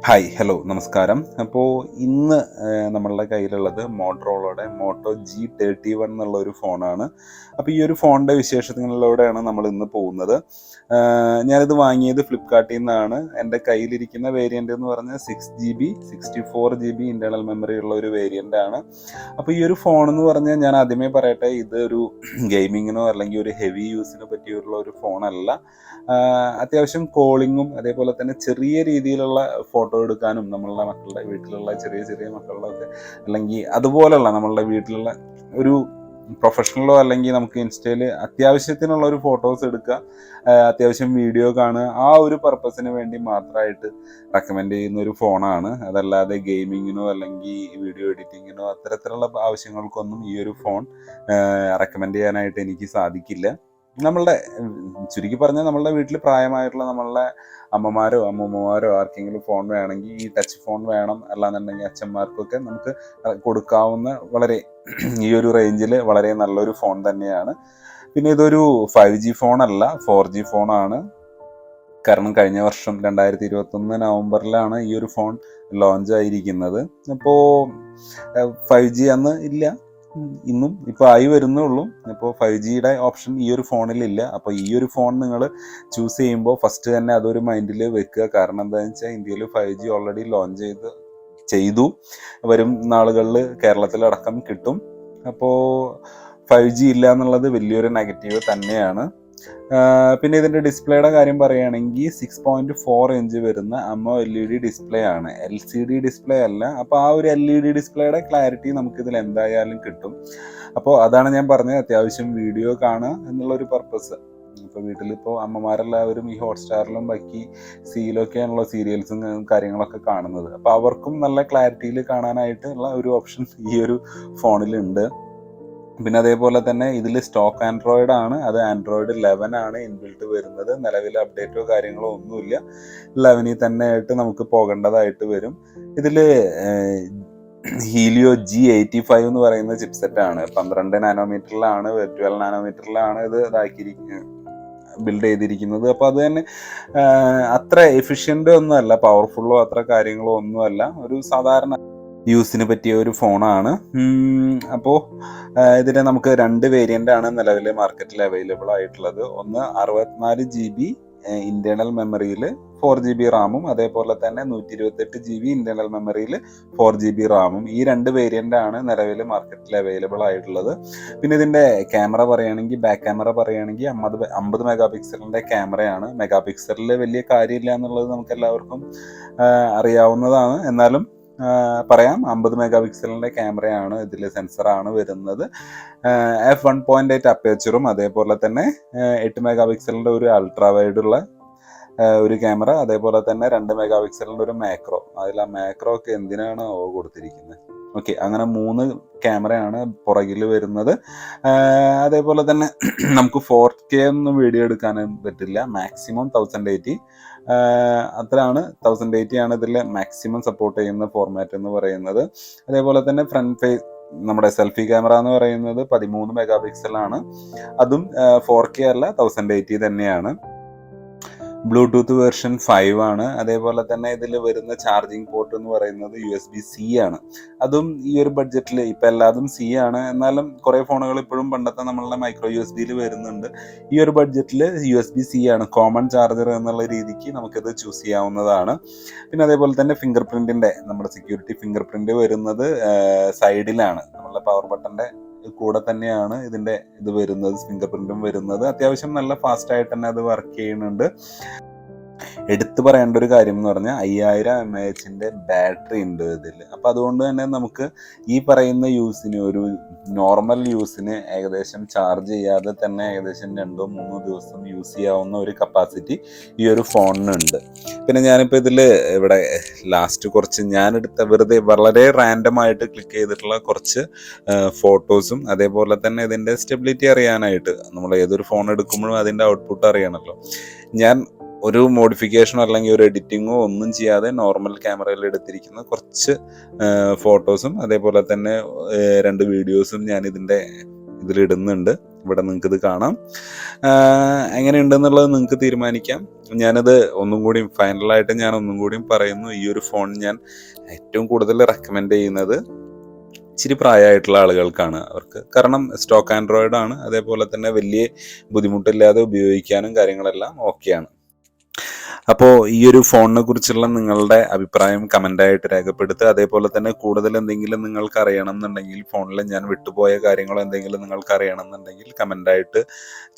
Hi hello നമസ്കാരം. അപ്പോൾ ഇന്ന് നമ്മളുടെ കയ്യിലുള്ളത് മോട്ടറോളയുടെ മോട്ടോ G31 എന്നുള്ള ഒരു ഫോണാണ്. അപ്പോൾ ഈ ഒരു ഫോണിൻ്റെ വിശേഷങ്ങളിലൂടെയാണ് നമ്മൾ ഇന്ന് പോകുന്നത്. ഞാനിത് വാങ്ങിയത് ഫ്ലിപ്കാർട്ടിൽ നിന്നാണ്. എൻ്റെ കയ്യിലിരിക്കുന്ന വേരിയൻ്റ് എന്ന് പറഞ്ഞാൽ 6GB 64GB ഇൻറ്റേർണൽ മെമ്മറി ഉള്ള ഒരു വേരിയൻ്റ് ആണ്. അപ്പോൾ ഈ ഒരു ഫോൺ എന്ന് പറഞ്ഞാൽ ഞാൻ ആദ്യമേ പറയട്ടെ, ഇത് ഒരു ഗെയിമിങ്ങിനോ അല്ലെങ്കിൽ ഒരു ഹെവി യൂസിനോ പറ്റിയുള്ള ഒരു ഫോണല്ല. അത്യാവശ്യം കോളിങ്ങും അതേപോലെ തന്നെ ചെറിയ രീതിയിലുള്ള ഫോട്ടോ എടുക്കാനും നമ്മളുടെ മക്കളുടെ വീട്ടിലുള്ള ചെറിയ ചെറിയ മക്കളുടെ ഒക്കെ അല്ലെങ്കിൽ അതുപോലുള്ള നമ്മളുടെ വീട്ടിലുള്ള ഒരു പ്രൊഫഷണലോ അല്ലെങ്കിൽ നമുക്ക് ഇൻസ്റ്റയിൽ അത്യാവശ്യത്തിനുള്ള ഒരു ഫോട്ടോസ് എടുക്കുക, അത്യാവശ്യം വീഡിയോ കാണുക, ആ ഒരു പർപ്പസിന് വേണ്ടി മാത്രമായിട്ട് റെക്കമെൻഡ് ചെയ്യുന്ന ഒരു ഫോണാണ്. അതല്ലാതെ ഗെയിമിങ്ങിനോ അല്ലെങ്കിൽ വീഡിയോ എഡിറ്റിങ്ങിനോ അത്തരത്തിലുള്ള ആവശ്യങ്ങൾക്കൊന്നും ഈ ഒരു ഫോൺ റെക്കമെൻഡ് ചെയ്യാനായിട്ട് എനിക്ക് സാധിക്കില്ല. നമ്മളുടെ ചുരുക്കി പറഞ്ഞാൽ നമ്മളുടെ വീട്ടിൽ പ്രായമായിട്ടുള്ള നമ്മളുടെ അമ്മമാരോ അമ്മൂമ്മമാരോ ആർക്കെങ്കിലും ഫോൺ വേണമെങ്കിൽ ഈ ടച്ച് ഫോൺ വേണം, അല്ലാന്നുണ്ടെങ്കിൽ അച്ഛന്മാർക്കൊക്കെ നമുക്ക് കൊടുക്കാവുന്ന വളരെ ഈ ഒരു റേഞ്ചിൽ വളരെ നല്ലൊരു ഫോൺ തന്നെയാണ്. പിന്നെ ഇതൊരു 5G ഫോണല്ല, 4G ഫോണാണ്. കാരണം കഴിഞ്ഞ വർഷം 2021 നവംബറിലാണ് ഈ ഒരു ഫോൺ ലോഞ്ച് ആയിരിക്കുന്നത്. അപ്പോൾ 5G അന്ന് ഇല്ല, ഇന്നും ഇപ്പോൾ ആയി വരുന്നേ ഉള്ളൂ. ഇപ്പോൾ 5Gയുടെ ഓപ്ഷൻ ഈ ഒരു ഫോണിലില്ല. അപ്പോൾ ഈ ഒരു ഫോൺ നിങ്ങൾ ചൂസ് ചെയ്യുമ്പോൾ ഫസ്റ്റ് തന്നെ അതൊരു മൈൻഡിൽ വെക്കുക. കാരണം എന്താണെന്ന് വെച്ചാൽ ഇന്ത്യയിൽ 5G ഓൾറെഡി ലോഞ്ച് ചെയ്തു, വരും നാളുകളിൽ കേരളത്തിലടക്കം കിട്ടും. അപ്പോൾ 5G ഇല്ല എന്നുള്ളത് വലിയൊരു നെഗറ്റീവ് തന്നെയാണ്. പിന്നെ ഇതിൻ്റെ ഡിസ്പ്ലേയുടെ കാര്യം പറയുകയാണെങ്കിൽ 6.4 ഇഞ്ച് വരുന്ന AMOLED ഡിസ്പ്ലേ ആണ്, LCD ഡിസ്പ്ലേ അല്ല. അപ്പോൾ ആ ഒരു LED ഡിസ്പ്ലേയുടെ ക്ലാരിറ്റി നമുക്കിതിൽ എന്തായാലും കിട്ടും. അപ്പോൾ അതാണ് ഞാൻ പറഞ്ഞത്, അത്യാവശ്യം വീഡിയോ കാണുക എന്നുള്ളൊരു പർപ്പസ്. ഇപ്പോൾ വീട്ടിലിപ്പോൾ അമ്മമാരെല്ലാവരും ഈ ഹോട്ട്സ്റ്റാറിലും ബാക്കി സീലൊക്കെയാണല്ലോ സീരിയൽസും കാര്യങ്ങളൊക്കെ കാണുന്നത്. അപ്പോൾ അവർക്കും നല്ല ക്ലാരിറ്റിയിൽ കാണാനായിട്ടുള്ള ഒരു ഓപ്ഷൻ ഈ ഒരു ഫോണിലുണ്ട്. പിന്നെ അതേപോലെ തന്നെ ഇതിൽ സ്റ്റോക്ക് ആൻഡ്രോയിഡ് ആണ്, അത് ആൻഡ്രോയിഡ് 11 ആണ് ഇൻബിൽട്ട് വരുന്നത്. നിലവിൽ അപ്ഡേറ്റോ കാര്യങ്ങളോ ഒന്നുമില്ല, 11 തന്നെ ആയിട്ട് നമുക്ക് പോകേണ്ടതായിട്ട് വരും. ഇതിൽ ഹീലിയോ G85 എന്ന് പറയുന്ന ചിപ്സെറ്റ് ആണ്, 12 നാനോമീറ്ററിലാണ് 12 നാനോമീറ്ററിലാണ് ഇത് ബിൽഡ് ചെയ്തിരിക്കുന്നത്. അപ്പോൾ അത് തന്നെ അത്ര എഫിഷ്യൻ്റ് ഒന്നുമല്ല, പവർഫുള്ളോ അത്ര കാര്യങ്ങളോ ഒന്നുമല്ല, ഒരു സാധാരണ യൂസിന് പറ്റിയ ഒരു ഫോണാണ്. അപ്പോൾ ഇതിന് നമുക്ക് 2 വേരിയൻ്റ് ആണ് നിലവിൽ മാർക്കറ്റിൽ അവൈലബിൾ ആയിട്ടുള്ളത്. ഒന്ന് 64GB ഇൻറ്റേർണൽ മെമ്മറിയിൽ 4GB റാമും അതേപോലെ തന്നെ 128GB ഇൻറ്റേർണൽ മെമ്മറിയിൽ 4GB റാമും. ഈ 2 വേരിയൻ്റ് ആണ് നിലവിൽ മാർക്കറ്റിൽ അവൈലബിൾ ആയിട്ടുള്ളത്. പിന്നെ ഇതിൻ്റെ ക്യാമറ പറയുകയാണെങ്കിൽ, ബാക്ക് ക്യാമറ പറയുകയാണെങ്കിൽ 50 മെഗാ പിക്സലിൻ്റെ ക്യാമറയാണ്. മെഗാ പിക്സലിൽ വലിയ കാര്യമില്ല എന്നുള്ളത് നമുക്ക് എല്ലാവർക്കും അറിയാവുന്നതാണ്, എന്നാലും പറയാം. 50 മെഗാ പിക്സലിൻ്റെ ക്യാമറയാണ്, ഇതിൽ സെൻസറാണ് വരുന്നത്. f1.8 അപ്പേച്ചറും അതേപോലെ തന്നെ 8 മെഗാ പിക്സലിൻ്റെ ഒരു അൾട്രാ വൈഡുള്ള ഒരു ക്യാമറ, അതേപോലെ തന്നെ 2 മെഗാ പിക്സലിൻ്റെ ഒരു മാക്രോ. അതിൽ ആ മാക്രോ ഒക്കെ എന്തിനാണ് കൊടുത്തിരിക്കുന്നത്? ഓക്കെ, അങ്ങനെ 3 ക്യാമറയാണ് പുറകിൽ വരുന്നത്. അതേപോലെ തന്നെ നമുക്ക് 4K ഒന്നും വീഡിയോ എടുക്കാനും പറ്റില്ല, മാക്സിമം 1080 അത്രയാണ്. 1080 ആണ് ഇതിൽ മാക്സിമം സപ്പോർട്ട് ചെയ്യുന്ന ഫോർമാറ്റ് എന്ന് പറയുന്നത്. അതേപോലെ തന്നെ ഫ്രണ്ട് നമ്മുടെ സെൽഫി ക്യാമറ എന്ന് പറയുന്നത് 13 മെഗാ പിക്സലാണ്, അതും 4K അല്ല 1080 തന്നെയാണ്. ബ്ലൂടൂത്ത് വേർഷൻ 5 ആണ്. അതേപോലെ തന്നെ ഇതിൽ വരുന്ന ചാർജിങ് പോർട്ട് എന്ന് പറയുന്നത് USB-C ആണ്. അതും ഈ ഒരു ബഡ്ജറ്റിൽ ഇപ്പം എല്ലാതും C ആണ്, എന്നാലും കുറേ ഫോണുകൾ ഇപ്പോഴും പണ്ടത്തെ നമ്മളുടെ മൈക്രോ USB-യിൽ വരുന്നുണ്ട്. ഈ ഒരു ബഡ്ജറ്റിൽ USB-C ആണ്, കോമൺ ചാർജർ എന്നുള്ള രീതിക്ക് നമുക്കിത് ചൂസ് ചെയ്യാവുന്നതാണ്. പിന്നെ അതേപോലെ തന്നെ ഫിംഗർ പ്രിൻറ്റിൻ്റെ നമ്മുടെ സെക്യൂരിറ്റി ഫിംഗർ പ്രിൻറ്റ് വരുന്നത് സൈഡിലാണ്, നമ്മളുടെ പവർ ബട്ടൻ്റെ കൂടെ തന്നെയാണ് ഇതിൻ്റെ ഇത് വരുന്നത്, ഫിംഗർ പ്രിൻറ്റും വരുന്നത്. അത്യാവശ്യം നല്ല ഫാസ്റ്റായിട്ട് തന്നെ അത് വർക്ക് ചെയ്യുന്നുണ്ട്. എടുത്തു പറയേണ്ട ഒരു കാര്യം എന്ന് പറഞ്ഞാൽ 5000 mAh ബാറ്ററി ഉണ്ട് ഇതിൽ. അപ്പം അതുകൊണ്ട് തന്നെ നമുക്ക് ഈ പറയുന്ന യൂസിന്, ഒരു നോർമൽ യൂസിന് ഏകദേശം ചാർജ് ചെയ്യാതെ തന്നെ ഏകദേശം 2-3 ദിവസം യൂസ് ചെയ്യാവുന്ന ഒരു കപ്പാസിറ്റി ഈ ഒരു ഫോണിനുണ്ട്. പിന്നെ ഞാനിപ്പോൾ ഇതിൽ ഇവിടെ ലാസ്റ്റ് കുറച്ച് ഞാനെടുത്ത വെറുതെ വളരെ റാൻഡമായിട്ട് ക്ലിക്ക് ചെയ്തിട്ടുള്ള കുറച്ച് ഫോട്ടോസും അതേപോലെ തന്നെ ഇതിൻ്റെ സ്റ്റെബിലിറ്റി അറിയാനായിട്ട്, നമ്മൾ ഏതൊരു ഫോൺ എടുക്കുമ്പോഴും അതിൻ്റെ ഔട്ട്പുട്ട് അറിയണമല്ലോ, ഞാൻ ഒരു മോഡിഫിക്കേഷനോ അല്ലെങ്കിൽ ഒരു എഡിറ്റിങ്ങോ ഒന്നും ചെയ്യാതെ നോർമൽ ക്യാമറയിൽ എടുത്തിരിക്കുന്ന കുറച്ച് ഫോട്ടോസും അതേപോലെ തന്നെ 2 വീഡിയോസും ഞാൻ ഇതിലിടുന്നുണ്ട്. ഇവിടെ നിങ്ങൾക്ക് ഇത് കാണാം. എങ്ങനെയുണ്ടെന്നുള്ളത് നിങ്ങൾക്ക് തീരുമാനിക്കാം. ഞാനത് ഒന്നും കൂടി ഫൈനലായിട്ട് ഞാൻ ഒന്നും കൂടിയും പറയുന്നു, ഈ ഒരു ഫോൺ ഞാൻ ഏറ്റവും കൂടുതൽ റെക്കമെൻഡ് ചെയ്യുന്നത് ഇച്ചിരി പ്രായമായിട്ടുള്ള ആളുകൾക്കാണ്. അവർക്ക് കാരണം സ്റ്റോക്ക് ആൻഡ്രോയിഡ് ആണ്, അതേപോലെ തന്നെ വലിയ ബുദ്ധിമുട്ടില്ലാതെ ഉപയോഗിക്കാനും കാര്യങ്ങളെല്ലാം ഓക്കെയാണ്. അപ്പോൾ ഈ ഒരു ഫോണിനെ കുറിച്ചുള്ള നിങ്ങളുടെ അഭിപ്രായം കമൻ്റായിട്ട് രേഖപ്പെടുത്തുക. അതേപോലെ തന്നെ കൂടുതൽ എന്തെങ്കിലും നിങ്ങൾക്ക് അറിയണം എന്നുണ്ടെങ്കിൽ, ഫോണിൽ ഞാൻ വിട്ടുപോയ കാര്യങ്ങളോ എന്തെങ്കിലും നിങ്ങൾക്ക് അറിയണം എന്നുണ്ടെങ്കിൽ കമൻ്റായിട്ട്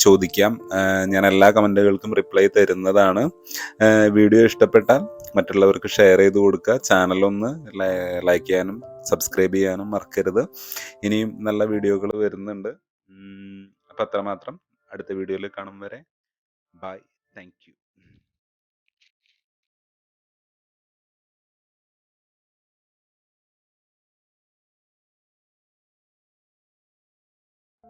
ചോദിക്കാം. ഞാൻ എല്ലാ കമൻറ്റുകൾക്കും റിപ്ലൈ തരുന്നതാണ്. വീഡിയോ ഇഷ്ടപ്പെട്ടാൽ മറ്റുള്ളവർക്ക് ഷെയർ ചെയ്ത് കൊടുക്കുക. ചാനലൊന്ന് ലൈക്ക് ചെയ്യാനും സബ്സ്ക്രൈബ് ചെയ്യാനും മറക്കരുത്. ഇനിയും നല്ല വീഡിയോകൾ വരുന്നുണ്ട്. അപ്പം അത്രമാത്രം. അടുത്ത വീഡിയോയിൽ കാണും വരെ ബൈ. Thank you.